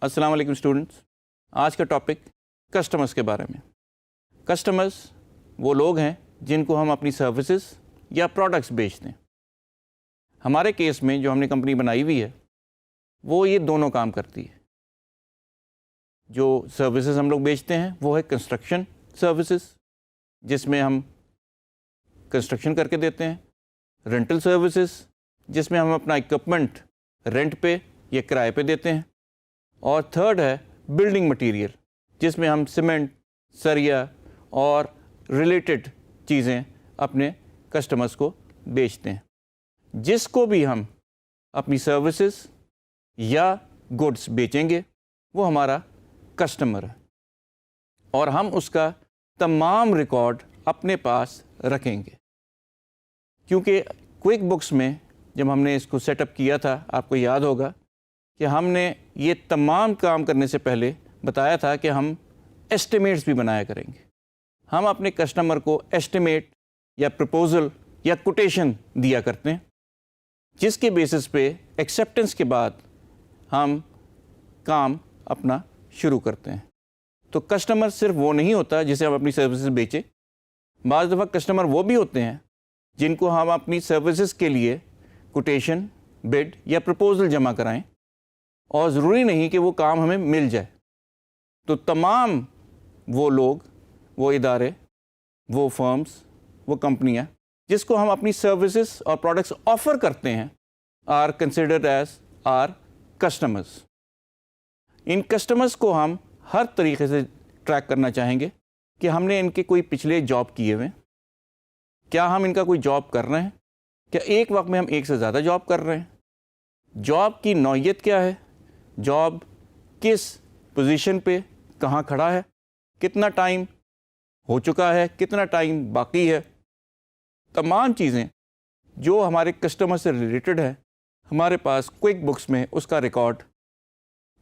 अस्सलाम वालेकुम स्टूडेंट्स। आज का टॉपिक कस्टमर्स के बारे में। कस्टमर्स वो लोग हैं जिनको हम अपनी सर्विसेज या प्रोडक्ट्स बेचते हैं। हमारे केस में जो हमने कंपनी बनाई हुई है वो ये दोनों काम करती है। जो सर्विसेज हम लोग बेचते हैं वो है कंस्ट्रक्शन सर्विसेज, जिसमें हम कंस्ट्रक्शन करके देते हैं। रेंटल सर्विसेज, जिसमें हम अपना इक्विपमेंट रेंट पे या किराए पे देते हैं। और थर्ड है बिल्डिंग मटेरियल, जिसमें हम सीमेंट, सरिया और रिलेटेड चीज़ें अपने कस्टमर्स को बेचते हैं। जिसको भी हम अपनी सर्विसेज या गुड्स बेचेंगे वो हमारा कस्टमर है और हम उसका तमाम रिकॉर्ड अपने पास रखेंगे। क्योंकि क्विक बुक्स में जब हमने इसको सेटअप किया था, आपको याद होगा कि हमने ये तमाम काम करने से पहले बताया था कि हम एस्टिमेट्स भी बनाया करेंगे। हम अपने कस्टमर को एस्टिमेट या प्रपोज़ल या कोटेशन दिया करते हैं, जिसके बेसिस पे एक्सेप्टेंस के बाद हम काम अपना शुरू करते हैं। तो कस्टमर सिर्फ वो नहीं होता जिसे हम अपनी सर्विसेज बेचें। बाज़ दफ़ा कस्टमर वो भी होते हैं जिनको हम अपनी सर्विसेज के लिए कोटेशन, बिड या प्रपोज़ल जमा कराएं और ज़रूरी नहीं कि वो काम हमें मिल जाए। तो तमाम वो लोग, वो इदारे, वो फर्म्स, वो कंपनियां जिसको हम अपनी सर्विसेज और प्रोडक्ट्स ऑफ़र करते हैं are considered as our customers. इन कस्टमर्स को हम हर तरीके से ट्रैक करना चाहेंगे कि हमने इनके कोई पिछले जॉब किए हुए, क्या हम इनका कोई जॉब कर रहे हैं, क्या एक वक्त में हम एक से ज़्यादा जॉब कर रहे हैं, जॉब की नौइयत क्या है, जॉब किस पोजीशन पे कहाँ खड़ा है, कितना टाइम हो चुका है, कितना टाइम बाकी है। तमाम चीज़ें जो हमारे कस्टमर से रिलेटेड है हमारे पास क्विक बुक्स में उसका रिकॉर्ड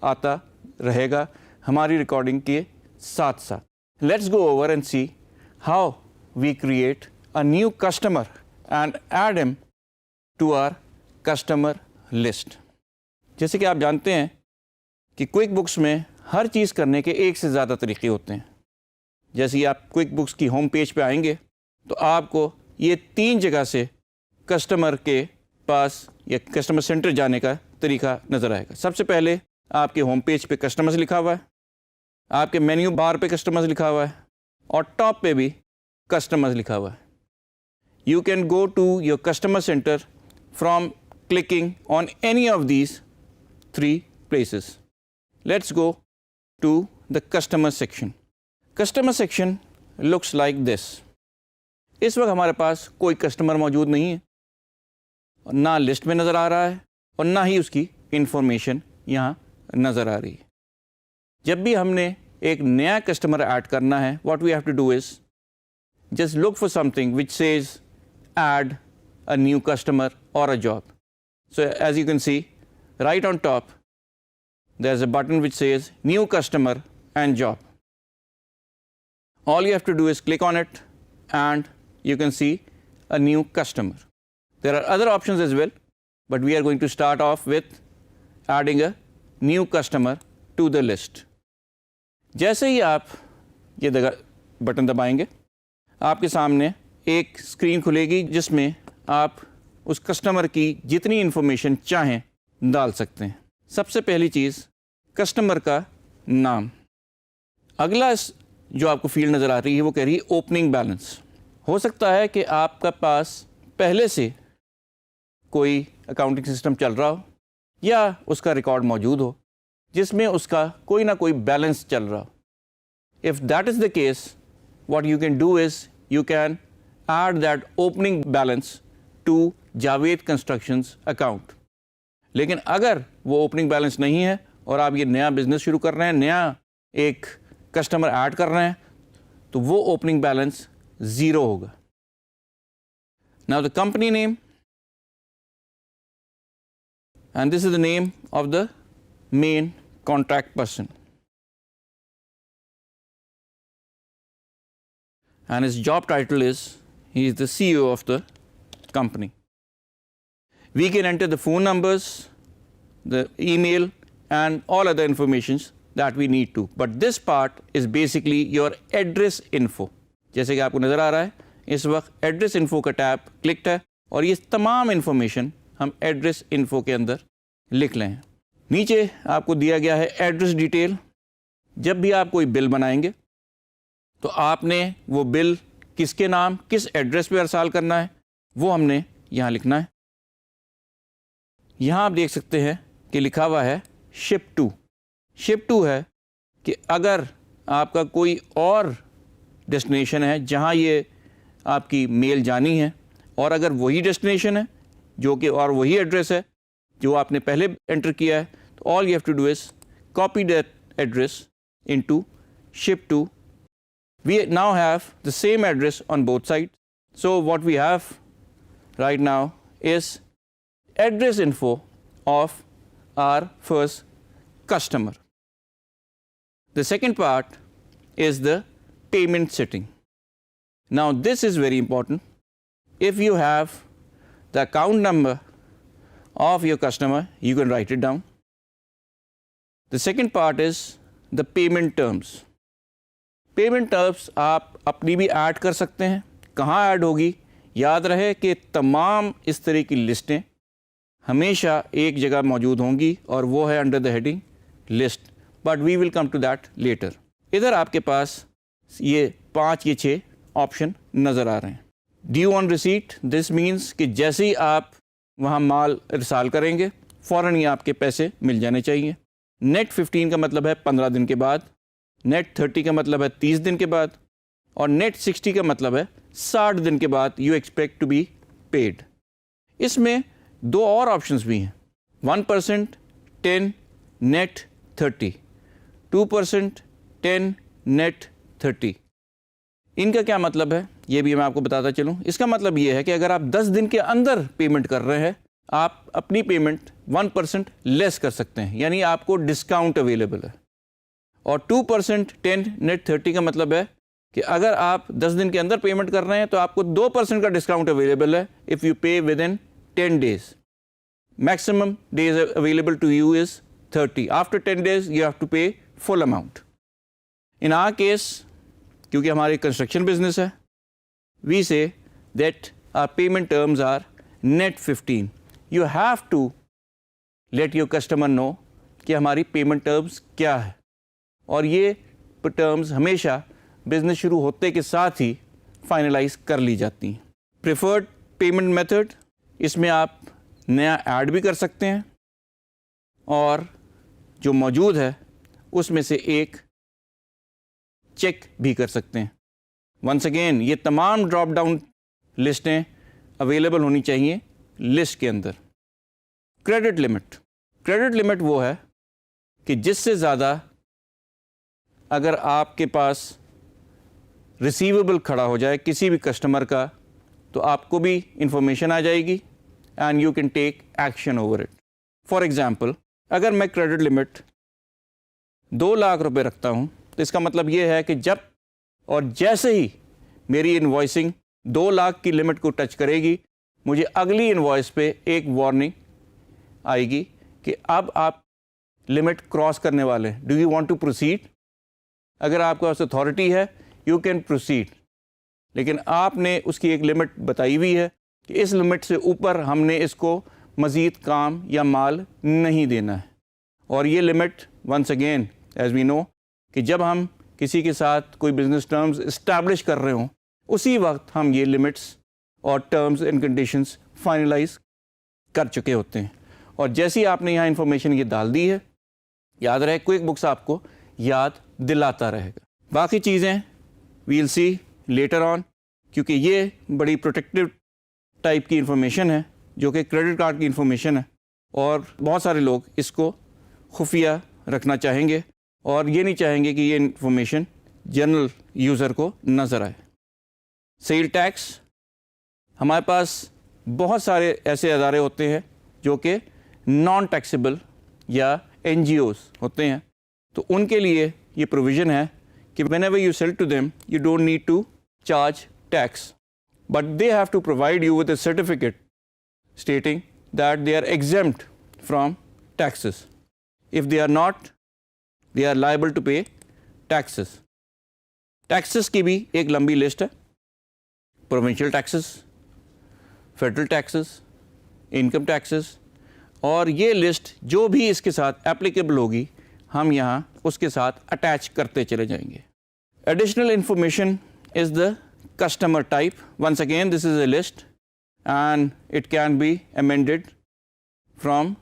आता रहेगा हमारी रिकॉर्डिंग के साथ साथ। Let's go over and see how we create a new customer and add him to our customer list. जैसे कि आप जानते हैं कि क्विक बुक्स में हर चीज़ करने के एक से ज़्यादा तरीके होते हैं। जैसे ही आप क्विक बुक्स की होम पेज पे आएंगे तो आपको ये 3 जगह से कस्टमर के पास या कस्टमर सेंटर जाने का तरीका नज़र आएगा। सबसे पहले आपके होम पेज पे कस्टमर्स लिखा हुआ है, आपके मेन्यू बार पे कस्टमर्स लिखा हुआ है और टॉप पे भी कस्टमर्स लिखा हुआ है। You can go to your customer center from clicking on any of these 3 places. Let's go to the customer section. Customer section looks like this. इस वक्त हमारे पास कोई कस्टमर मौजूद नहीं है, ना लिस्ट में नज़र आ रहा है और ना ही उसकी इंफॉर्मेशन यहाँ नज़र आ रही है। जब भी हमने एक नया कस्टमर ऐड करना है, what we have to do is just look for something which says add a new customer or a job. So as you can see, right on top, there's a button which says new customer and job. All you have to do is click on it and you can see a new customer. There are other options as well, but we are going to start off with adding a new customer to the list. जैसे ही आप ये button दबाएंगे, आपके सामने एक screen खुलेगी जिसमें आप उस कस्टमर की जितनी इन्फॉर्मेशन चाहें डाल सकते हैं। सबसे पहली चीज़ कस्टमर का नाम। अगला जो आपको फील्ड नज़र आ रही है वो कह रही है ओपनिंग बैलेंस। हो सकता है कि आपका पास पहले से कोई अकाउंटिंग सिस्टम चल रहा हो या उसका रिकॉर्ड मौजूद हो जिसमें उसका कोई ना कोई बैलेंस चल रहा हो। If that is the case, what you can do is you can add that opening balance to Javed constructions account. लेकिन अगर वो ओपनिंग बैलेंस नहीं है और आप ये नया बिजनेस शुरू कर रहे हैं, नया एक कस्टमर ऐड कर रहे हैं, तो वो ओपनिंग बैलेंस 0 होगा। Now the company name and this is the name of the main contract person and his job title is he is the CEO of the company. We can enter the phone numbers, the email and all other informations that we need to. But this part is basically your address info. जैसे कि आपको नज़र आ रहा है इस वक्त address info का tab clicked है और ये तमाम इन्फॉर्मेशन हम एड्रेस इन्फो के अंदर लिख लें। नीचे आपको दिया गया है एड्रेस डिटेल। जब भी आप कोई बिल बनाएंगे तो आपने वो बिल किसके नाम किस एड्रेस पे अरसाल करना है वो हमने यहाँ लिखना है। यहाँ आप देख सकते हैं कि लिखा हुआ है शिप टू। शिप टू है कि अगर आपका कोई और डेस्टिनेशन है जहाँ ये आपकी मेल जानी है और अगर वही डेस्टिनेशन है जो कि और वही एड्रेस है जो आपने पहले एंटर किया है तो all you have to do is copy that address into ship to. We now have the same address on both sides. So what we have right now is address info of our first customer. The second part is the payment setting. Now this is very important. If you have the account number of your customer, you can write it down. The second part is the payment terms. Payment terms आप अपनी भी add कर सकते हैं। कहाँ add होगी? याद रहे कि तमाम इस तरह की लिस्टें हमेशा एक जगह मौजूद होंगी और वो है under the heading list, but we will come to that later. इधर आपके पास ये 5 या 6 ऑप्शन नज़र आ रहे हैं। Due on receipt, this means कि जैसे ही आप वहाँ माल इरसाल करेंगे फ़ौरन ही आपके पैसे मिल जाने चाहिए। नेट 15 का मतलब है 15 दिन के बाद, नेट 30 का मतलब है 30 दिन के बाद और नेट 60 का मतलब है 60 दिन के बाद you expect to be paid. इसमें 2 और ऑप्शंस भी हैं, 1% 10 नेट 30, 2% 10 नेट 30। इनका क्या मतलब है ये भी मैं आपको बताता चलूँ। इसका मतलब ये है कि अगर आप 10 दिन के अंदर पेमेंट कर रहे हैं आप अपनी पेमेंट 1% लेस कर सकते हैं, यानी आपको डिस्काउंट अवेलेबल है। और 2% 10 नेट 30 का मतलब है कि अगर आप 10 दिन के अंदर पेमेंट कर रहे हैं तो आपको 2% का डिस्काउंट अवेलेबल है if you pay within 10 days. Maximum days available to you is 30। After 10 days you have to pay full amount. In our case क्योंकि हमारी कंस्ट्रक्शन बिजनेस है, we say that our payment terms are net 15। You have to let your customer know कि हमारी payment terms क्या है और ये terms हमेशा बिजनेस शुरू होते के साथ ही फाइनलाइज कर ली जाती हैं। प्रेफर्ड पेमेंट मेथड, इसमें आप नया ऐड भी कर सकते हैं और जो मौजूद है उसमें से एक चेक भी कर सकते हैं। वंस अगेन ये तमाम ड्रॉप डाउन लिस्टें अवेलेबल होनी चाहिए लिस्ट के अंदर। क्रेडिट लिमिट, क्रेडिट लिमिट वो है कि जिससे ज़्यादा अगर आपके पास रिसीवेबल खड़ा हो जाए किसी भी कस्टमर का तो आपको भी इंफॉर्मेशन आ जाएगी and you can take action over it. For example अगर मैं क्रेडिट लिमिट 2 लाख रुपए रखता हूँ तो इसका मतलब ये है कि जब और जैसे ही मेरी इन्वॉइसिंग 2 लाख की लिमिट को टच करेगी मुझे अगली इन्वॉइस पे एक वार्निंग आएगी कि अब आप लिमिट क्रॉस करने वाले हैं। Do you want to proceed? अगर आपके पास अथॉरिटी है यू कैन प्रोसीड, लेकिन आपने उसकी एक लिमिट बताई हुई है कि इस लिमिट से ऊपर हमने इसको मज़ीद काम या माल नहीं देना है। और ये limit once again as we know कि जब हम किसी के साथ कोई बिजनेस टर्म्स इस्टेब्लिश कर रहे हों उसी वक्त हम ये लिमिट्स और टर्म्स एंड कंडीशंस फाइनलाइज कर चुके होते हैं। और जैसी आपने यहाँ इन्फॉर्मेशन ये डाल दी है, याद रहे क्विक बुक्स आपको याद दिलाता रहेगा। बाकी चीज़ें वील सी लेटर ऑन, क्योंकि ये बड़ी प्रोटेक्टिव टाइप की इन्फॉर्मेशन है जो कि क्रेडिट कार्ड की इन्फॉर्मेशन है और बहुत सारे लोग इसको खुफिया रखना चाहेंगे और ये नहीं चाहेंगे कि ये इन्फॉर्मेशन जनरल यूज़र को नज़र आए। सेल टैक्स, हमारे पास बहुत सारे ऐसे अदारे होते हैं जो कि नॉन टैक्सेबल या NGOs होते हैं, तो उनके लिए ये प्रोविज़न है कि whenever you sell to them you don't need to charge tax, but they have to provide you with a certificate stating that they are exempt from taxes. If they are not, they are liable to pay taxes. Taxes की भी एक लंबी list है, provincial taxes, federal taxes, income taxes, और ये list जो भी इसके साथ एप्लीकेबल होगी हम यहाँ उसके साथ अटैच करते चले जाएंगे. Additional information is the customer type. Once again, this is a list and it can be amended from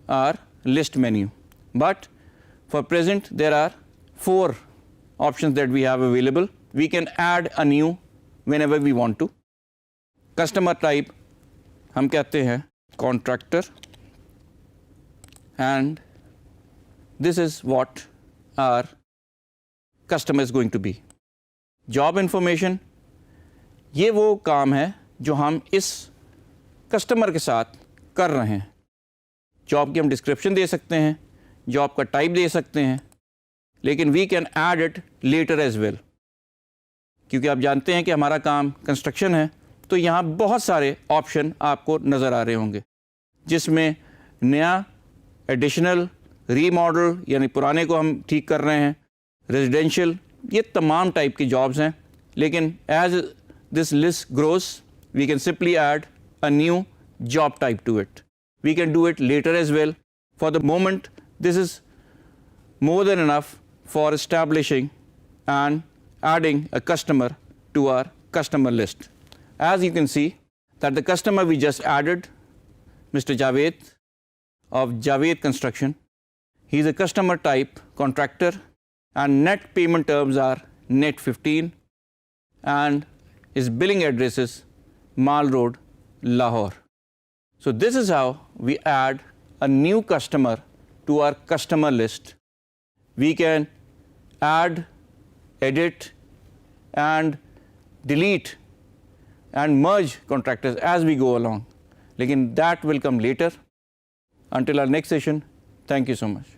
our list menu. But for present, there are 4 options that we have available. We can add a new whenever we want to. Customer type हम कहते हैं contractor, and this is what our customer is going to be. Job information, ये वो काम है जो हम इस कस्टमर के साथ कर रहे हैं. जॉब की हम डिस्क्रिप्शन दे सकते हैं, जॉब का टाइप दे सकते हैं, लेकिन we can add it later as well. क्योंकि आप जानते हैं कि हमारा काम कंस्ट्रक्शन है, तो यहाँ बहुत सारे ऑप्शन आपको नज़र आ रहे होंगे, जिसमें नया, एडिशनल, रीमॉडल यानी पुराने को हम ठीक कर रहे हैं, रेजिडेंशियल, ये तमाम टाइप की जॉब्स हैं. लेकिन as this list grows we can simply add a new job type to it. We can do it later as well. For the moment this is more than enough for establishing and adding a customer to our customer list. As you can see that the customer we just added, Mr. Javed of Javed Construction, he is a customer type contractor and net payment terms are net 15 and his billing address is Mall Road, Lahore. So this is how we add a new customer to our customer list. We can add, edit and delete and merge contractors as we go along. Lekin that will come later. Until our next session, thank you so much.